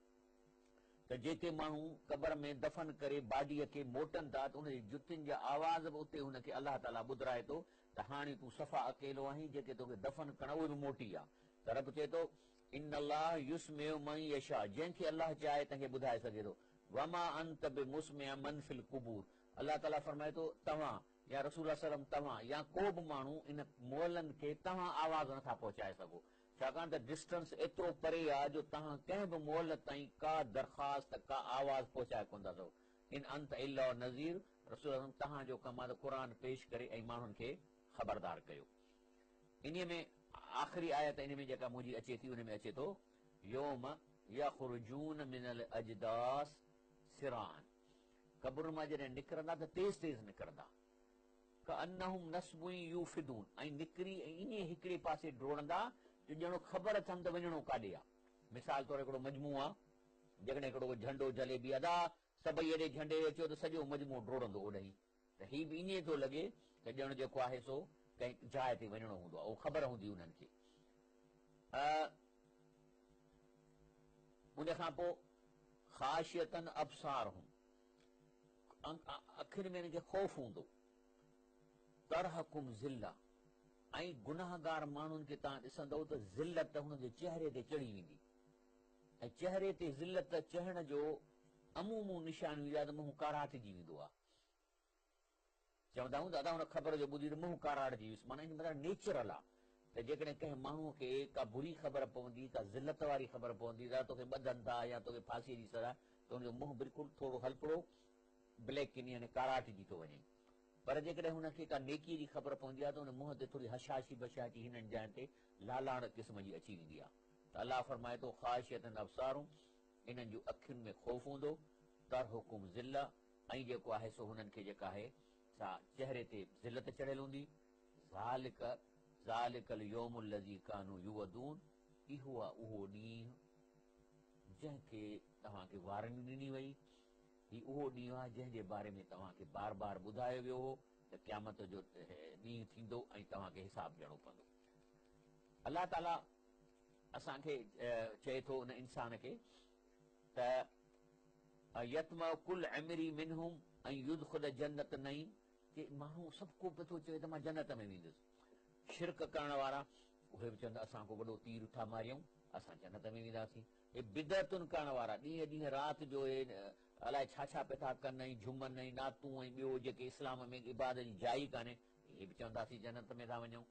त जेके माण्हू क़बर में दफ़न करे बाडीअ खे मोटनि था त उनजी जुतियुनि जा आवाज़ बि उते हुनखे अलाह ताला ॿुधाए थो त हाणे तूं सफ़ा अकेलो आहीं, जेके तोखे दफ़न करण उहे बि मोटी आहे। त रब चए थो इन अलाह युस्मिउ मन यशा, जंहिंखे अलाह चाहे तंहिंखे ॿुधाए सघे थो। वमा अंत बिमुस्मिअ मन फिल कुबूर, अलाह ताला फरमाए थो तव्हां या रसूल सल्लम तव्हां या को बि माण्हू इन मोहलनि खे तव्हां आवाज़ नथा पहुचाए सघो, छाकाणि त डिस्टेंस एतिरो परे आहे जो तव्हां कंहिं बि मोहलत ताईं का दरख़्वास्त का आवाज़ पहुचाए कोन था सघो। इन अंत इल्ला नज़ीर, रसूल तव्हांजो कमु आहे त क़ुर पेश करे ऐं माण्हुनि खे ख़बरदार कयो। इन में आख़िरी आयत इन में जेका मुंहिंजी अचे थी उन में अचे थो योम यख़रुजून मिनल अजदास सिरान, क़ब्र मां जॾहिं निकिरंदा त तेज़ तेज़ निकिरंदा, कअन्नहुम नस्बुन यूफिदून, ऐं निकिरी ऐं इन हिकिड़े पासे डोड़ंदा जो ॼणो ख़बर अथनि त वञिणो काॾे आहे। मिसाल तौरु हिकिड़ो मजमू आहे, जेकॾहिं हिकिड़ो झंडो झले बि अदा सभई एॾे झंडे अचो त सॼो मजमू डोड़ंदो ओॾांहुं, त हीउ बि ईअं थो लॻे त ॼण जेको आहे सो कंहिं जाइ ते वञिणो हूंदो आहे, उहो ख़बर हूंदी उन्हनि खे। उन खां पोइ ख़ाशियतन अबसारहुम, अखियुनि में हिनखे ख़ौफ़ हूंदो, तरहकुम ज़िल्ला, ऐं गुनाहगार माण्हुनि खे तव्हां ॾिसंदव त ज़िल्लत हुनजे चेहरे ते चढ़ी वेंदी, ऐं चेहरे ते ज़िल्लत चढ़ण जो अमूमूं निशानी आहे त मुंहुं काराइटिजी वेंदो आहे। चवंदा आहियूं दादा हुन ख़बर जो ॿुधी त मुंहुं काराइटिजी वियुसि, माना इन मतिलबु नेचुरल आहे त जेकॾहिं कंहिं माण्हूअ खे का बुरी ख़बर पवंदी, का ज़िल्लत वारी ख़बर पवंदी त तोखे ॿधनि था या तोखे फांसीअ जी सज़ा, त हुनजो मुंहुं बिल्कुलु थोरो हल्को ब्लैक किनी यानी काराइटिजी थो वञे। पर जेकॾहिं हुनखे का नेकीअ जी ख़बर पवंदी आहे त हुन मुंहं ते थोरी हशाशी बशाशी हिननि जाइनि ते लालाण क़िस्म जी अची वेंदी आहे। त अलाह फरमाए थो ख़ाशियतन अबसारूं, इन्हनि जूं अखियुनि में ख़ौफ़ हूंदो, तरहुकुम ज़िल्ला, ऐं जेको आहे सो हुननि खे जेका आहे सा चेहरे ते ज़िल्लत चढ़ियल हूंदी। ज़ालिकल यौमुल लज़ी कानू युअदून, इहो आहे उहो ॾींहुं जंहिंखे तव्हांखे वारंटी ॾिनी वई, ही उहो ॾींहुं आहे जंहिंजे बारे में तव्हांखे बार बार ॿुधायो वियो हो त क़यामत जो ॾींहुं थींदो ऐं तव्हांखे हिसाब ॾियणो पवंदो। अलाह ताला असांखे चए थो उन इंसान खे त यतमा कुल अमरी मिनहुम ऐं युदखुल जन्नत नईं, कि माण्हू सभु को पियो थो चए त मां जन्नत में वेंदुसि। शिरक करण वारा उहे बि चवंदा असां को वॾो तीर था मारियूं असां जन्नत में वेंदासीं। हे बिदअतुनि करण वारा ॾींहं ॾींहं राति जो अलाए छा छा पिया था कनि, ऐं झुमनि ऐं नातूं ऐं ॿियो जेके इस्लाम में इबादत जी जाइ कान्हे, इहे बि चवंदासीं जन्नत में था वञूं।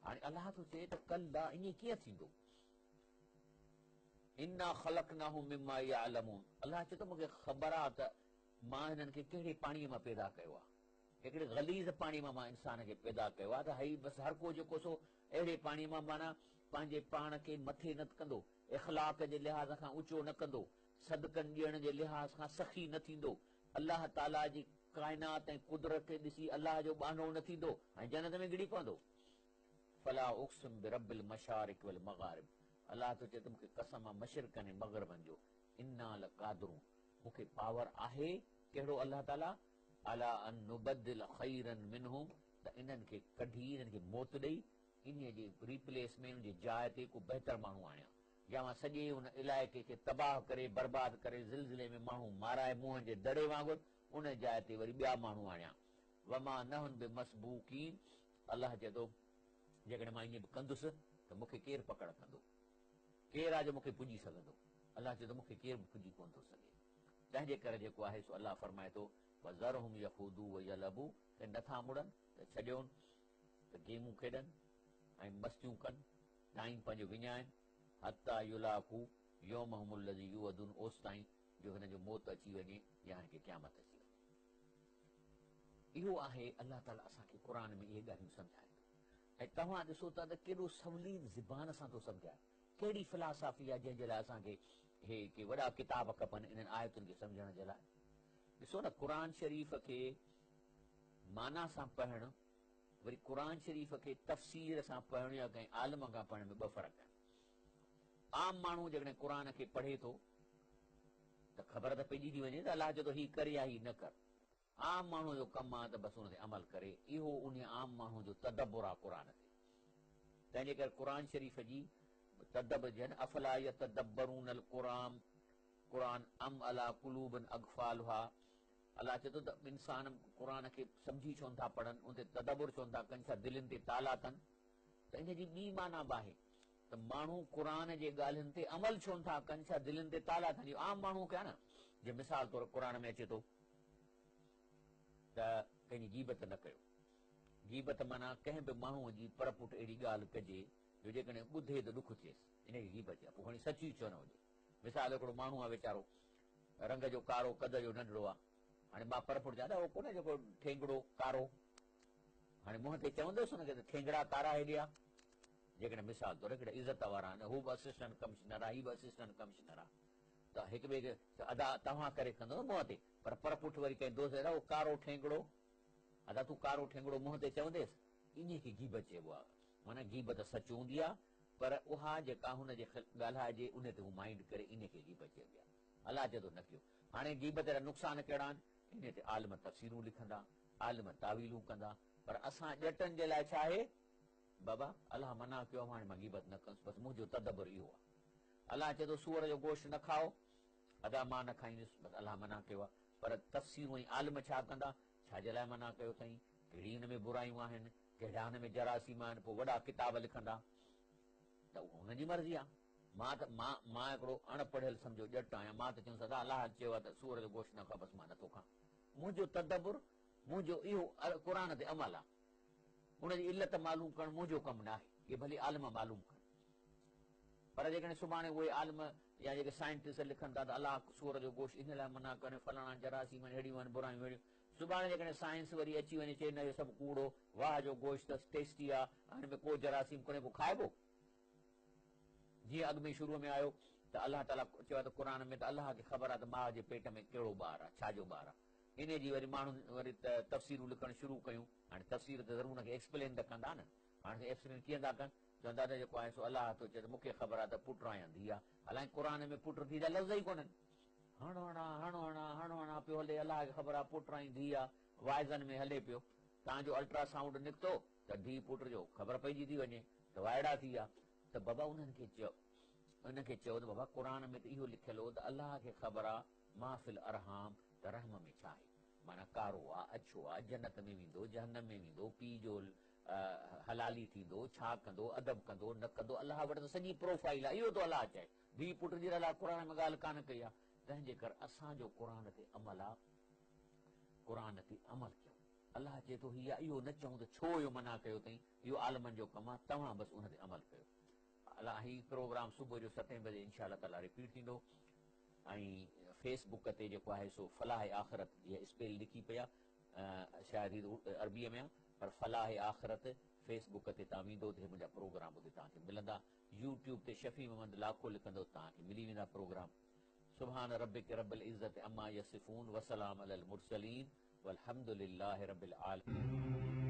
हाणे अलाह थो चए त कल्ह ईअं कीअं थींदो, इन्ना ख़लक़नाहुम मिम्मा यअलमून, अलाह चए थो मूंखे ख़बर आहे त मां हिननि खे कहिड़े पाणीअ मां पैदा कयो आहे, हिकिड़े ग़लीज़ पाणी मां इंसान खे पैदा कयो आहे। त हई बसि हर को जेको सो अहिड़े पाणीअ मां माना पंहिंजे पाण खे मथे न कंदो, इख़लाक़ जे लिहाज़ खां ऊचो न कंदो, सदकनि ॾियण जे लिहाज़ खां सखी न थींदो, अलाह ताला जी काइनात ऐं कुदरत खे ॾिसी अलाह जो बानो न थींदो ऐं जन्नत में गिड़ी पवंदो। फला उक़्सिम बिरब्बिल मशारिक़ वल मग़ारिब, अलाह तो चए त मूंखे कसम आहे मशरिक़नि ऐं मग़रिबनि जो, इन्ना लक़ादिरून, मूंखे पावर आहे कहिड़ो अलाह ताला, अला अन नुबद्दिल ख़ैरन मिनहुम, त इन्हनि खे कढी, इन्हनि खे मौत ॾेई इन जे रिप्लेस में, उन जी जाइ ते को बहितर माण्हू आणियां, या मां सॼे उन इलाइक़े खे तबाह करे बर्बाद करे ज़िलज़िले में माण्हू माराए मुंहं जे दड़े वांगुरु उन जाइ ते वरी ॿिया माण्हू आणियां। वमा नहुन बि मसबूकीन, अलाह चए थो जेकॾहिं मां ईअं बि कंदुसि त मूंखे केरु पकड़ कंदो, केरु आहे जो मूंखे पुॼी सघंदो, अलाह चए थो मूंखे केरु बि पुॼी कोन थो सघे। तंहिंजे करे जेको आहे सो अलाह फरमाए थो वज़रहुम यख़ूदू व यलबू, त नथा मुड़नि त छॾियोनि त गेमूं खेॾनि ऐं मस्तियूं कनि, टाइम पंहिंजो विञाइनि, हता युलाकू यौमहुमुल लज़ी युअदून, ओसि ताईं जो हिन जो मौत अची वञे या हिन खे क़यामत अची वञे। इहो आहे अलाह ताला असांखे क़ुर में इहे ॻाल्हियूं सम्झाए थो। ऐं तव्हां ॾिसो था त केॾो सवली ज़बान सां थो सम्झाए, कहिड़ी फिलासफ़ी आहे जंहिंजे लाइ असांखे हे के वॾा किताब खपनि इन्हनि आयतुनि खे सम्झण जे लाइ। ॾिसो न, क़ुर शरीफ़ खे माना सां पढ़णु, वरी क़ुर शरीफ़ खे तफ़सीर सां पढ़णु या कंहिं आलिम खां पढ़ण में ॿ फ़र्क़ु आहिनि। आम माण्हू जेकॾहिं क़ुर खे पढ़े थो त ख़बर त पइजी थी वञे त अलाह चए थो हीउ कर या हीउ न कर। आम माण्हू जो कमु आहे त बसि हुन ते अमल करे, इहो उन आम माण्हू जो तदब्बुर आहे क़ुर ते। तंहिंजे करे क़ुर शरीफ़ जी तदब्बुर जन अफला यतदब्बरून क़ुरान क़ुरान अम अला कुलूबन अगफालहा, अलाह चए थो त इंसान क़ुर खे सम्झी छो नथा पढ़नि, उन ते तदब्बुर छो नथा कनि, छा दिलनि ते ताला अथनि। त इन जी ॿी माना बि आहे त माण्हू क़ुर जे ॻाल्हियुनि ते अमल छो नथा कनि, छा दिलनि ते ताला अथनि। आम माण्हू खे आहे न, जीअं मिसाल तौरु क़ुर में अचे थो त कंहिंजी गीबत न कयो। गीबत माना कंहिं बि माण्हूअ जी पर पुट अहिड़ी ॻाल्हि कजे जो जेकॾहिं ॿुधे त ॾुख थिएसि, इनखे गीबत चइबो, पोइ खणी सची छो न हुजे। मिसाल हिकिड़ो माण्हू आहे वीचारो, रंग जो कारो, कद जो नंढड़ो आहे, हाणे मां पर पुट जादा उहो कोन्हे जेको ठेंगड़ो कारो, हाणे मुंहं ते चवंदुसि न की ठेंगड़ा कारा हेॾे आहे। जेकॾहिं मिसाल तौरु हिकिड़े इज़त वारा आहिनि, हू बि असिस्टेंट कमिश्नर आहे, हीउ बि असिस्टेंट कमिश्नर आहे, त हिक ॿिए खे अदा तव्हां करे कंदो मुंहं ते, पर पुठ वरी कंहिं दोस्त उहो कारो ठेंगड़ो, अदा तूं कारो ठेंगड़ो मुंहं ते चवंदेसि, इन खे गीबत चइबो आहे। माना गीबत सच हूंदी आहे, पर उहा जेका हुनजे ॻाल्हाइजे उन ते हू माइंड करे, इन खे गीबत चइबी आहे। अलाह चए थो न कयो। हाणे गीबत जा नुक़सान कहिड़ा आहिनि, इन ते आलिम तफ़सीरूं लिखंदा, आलिम तावीलूं कंदा, पर असां ॼटनि जे लाइ छा आहे, बाबा अलाह मना कयो आहे, हाणे मां गीबत न कंदुसि, बसि मुंहिंजो तदब्बुर इहो आहे। अलाह चए थो सूअर जो गोश्त न खाओ, अदा मां न खाईंदुसि, बसि अलाह मना कयो आहे। पर तफ़सीरूं ऐं आलिम छा कंदा, छाजे लाइ मना कयो अथई, कहिड़ी हिन में बुरायूं आहिनि, कहिड़ा हिन में जरासीम आहिनि, पोइ वॾा किताब लिखंदा, त उहो हुनजी मर्ज़ी आहे। मां हिकिड़ो अणपढ़ियल सम्झो ॼटु आहियां, मां त चवंदुसि अदा अलाह चयो आहे त सूअर जो गोश्त न खाओ, बसि मां नथो खां। मुंहिंजो तदब्बुर, मुंहिंजो इहो क़ुर ते अमल आहे, उनजी इल्लत मालूम करणु मुंहिंजो कमु न आहे, इहे भली आलिम मालूम कनि। पर जेकॾहिं सुभाणे उहे आलिम या जेके साइंटिस्ट लिखनि था त अलाह सूअर जो गोश्त इन लाइ मना करे, फलाणा जरासीम अहिड़ियूं आहिनि, बुरायूं अहिड़ियूं, सुभाणे जेकॾहिं साइंस वरी अची वञे चए न इहो सभु कूड़ो, वाह जो गोश्त टेस्टी आहे, हिन में को जरासीम कोन्हे, पोइ खाइबो। जीअं अॻु में शुरूअ में आयो त अलाह ताला चयो आहे त क़ुर में त अलाह खे ख़बर आहे त माउ जे पेट में कहिड़ो ॿारु आहे, छाजो ॿारु आहे। इन जी वरी माण्हू वरी तफ़सीरूं लिखणु शुरू कयूं। हाणे तफ़सीर त ज़रूरु हुनखे एक्सप्लेन त कंदा न, हाणे एक्सप्लेन कीअं था कनि, चवंदा त जेको आहे सो अलाह थो चए त मूंखे ख़बर आहे त पुट या धीउ आहे, हालांकि क़ुर में पुट धीउ जा लफ़्ज़ ई कोन्हनि, हणो हणा हणो हणा हणो हणा पियो हले, अलाह खे ख़बर आहे पुट ऐं धीउ आहे, वाइज़नि में हले पियो। तव्हांजो अल्ट्रासाउंड निकितो त धीउ पुट जो ख़बर पइजी थी वञे त वाइड़ा थी विया, त बाबा उन्हनि खे चयो, उनखे चयो त बाबा क़ुर में त इहो लिखियलु हो त अलाह खे ख़बर आहे माफ़िल अरहाम, त रहम में छा आहे, माना कारो आहे, अछो आहे, जन्नत में वेंदो, जहन्नम में वेंदो, पीउ जो हलाली थींदो, छा कंदो, अदब कंदो, न कंदो, अलाह वटि त सॼी प्रोफाइल आहे। इहो त अलाह चए, धीउ पुट जी अलाह क़ुर में ॻाल्हि कान कई आहे। तंहिंजे करे असांजो क़ुर ते अमल आहे, क़ुर ते अमल कयूं। अलाह चए थो हीअ इहो न चऊं त छो इहो मना कयो अथई, इहो आलमनि जो कमु आहे, तव्हां बसि उन ते अमल कयो। अलाह हीउ प्रोग्राम सुबुह जो 7 बजे इनशा अलाह ताला रिपीट थींदो। ऐं फेसबुक ते जेको आहे सो फलाह आख़िरत जीअं स्पेल लिखी पई आहे, शायदि अरबीअ में आहे, पर फलाह आख़िरत फेसबुक ते तव्हां वेंदो त मुंहिंजा प्रोग्राम उते तव्हांखे मिलंदा। यूट्यूब ते शफ़ी मोहम्मद लाखो लिखंदो तव्हांखे मिली वेंदा प्रोग्राम। सुभान रब्बिक रब्बिल इज्जति अम्मा यसिफून व सलाम अलल मुरसलीन वल्हम्दुलिल्लाहि रब्बिल आलमीन।